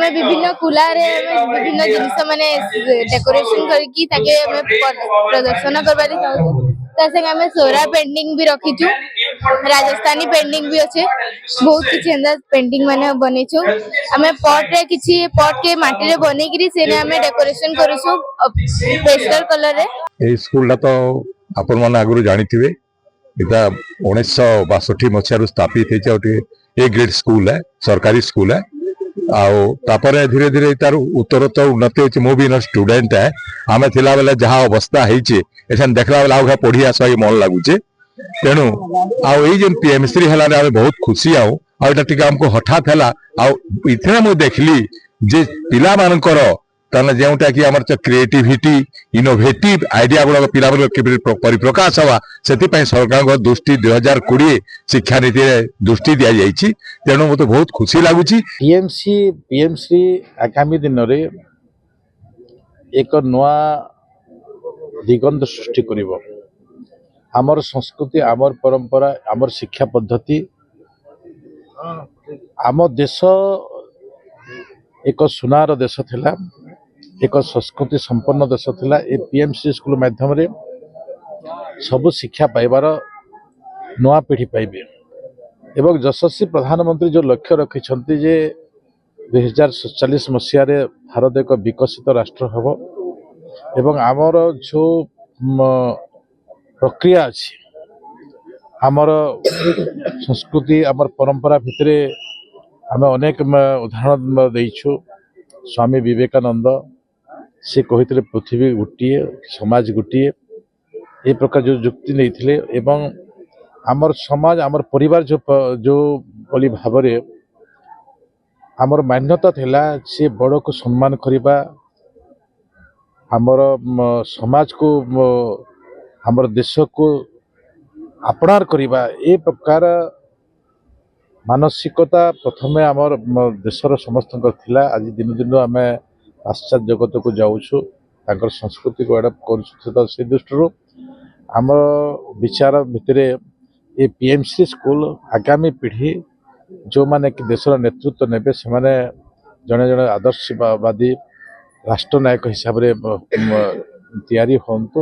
आमे विभिन्न कुला रे विभिन्न जिनिस माने डेकोरेशन करके ताके आमे प्रदर्शन करबारी चाहू तसे आमे सोरा पेंटिंग भी रखीछु राजस्थानी पेंटिंग भी अच्छे बहुत किछि अंदर पेंटिंग माने बनेछु आमे पॉट रे किछि पॉट के माटी रे बने गिरी सेने आमे डेकोरेशन करूछु पेस्टल कलर रे ए स्कूल तो आपण माने आगु जानिथिबे इता 1962 मसिया स्थापित होते ए ग्रेड स्कूल है सरकारी स्कूल है आओ तापरे धीरे धीरे तार उत्तरोत्तर उन्नति होची मो भी न स्टूडेंट है आमे थिला बेले जहा अवस्था हेची एछन देखला बेला आउ पढ़िया सही मन लागुचे तेणु आउ ए जेन पीएमसी हला आमे बहुत खुशी आउ आ एटा टिका हमको हठात हला आ इथने मु देखली जे पिला मानकर ताने जेउटा कि हमर क्रिएटिविटी इनोवेटिव आइडिया गुड़ा पिला परिप्रकाश हवा से सरकार दृष्टि 2020 शिक्षा नीति दृष्टि दि जाइए तेणु मत बहुत खुशी लगुच पीएमसी आगामी दिन में एक नवा दिगंत सृष्टि करिवो आमर संस्कृति आमर परंपरा आमर शिक्षा पद्धति आम देश एक सुनार देश थिला एक संस्कृति संपन्न देश थिला ए पीएमसी स्कूल माध्यम रे सबु शिक्षा पाइबार नवा पीढ़ी पाइबे एवं यशस्वी प्रधानमंत्री जो लक्ष्य रखिछंती जे 2047 मसीह रे भारत एक विकसित राष्ट्र हबो एवं आमर जो प्रक्रिया अछि आमर संस्कृति आमर परंपरा भितरे आमे अनेक उदाहरण देइछु स्वामी विवेकानंद से कही पृथ्वी गोटे समाज गोटे ए प्रकार जो जुक्ति नहीं एवं आमर समाज आमर परिवार जो बोली भाव आमर मान्यता थिला से बड़ को सम्मान करिबा आमर समाज को आमर देश को अपनार करिबा ए प्रकार मानसिकता प्रथमे आमर देशर समस्त थिला आज दिन दिन आमे पाश्चात्य जगत को जाऊँ तांकर संस्कृति को एडप्ट कर से दृष्टि आम विचार भितर ये पीएमसी स्कूल आगामी पीढ़ी जो माने कि देशर नेतृत्व नेबे से माने जड़े जड़े आदर्शवादी राष्ट्रनायक हिसाब से तैयारी हंतु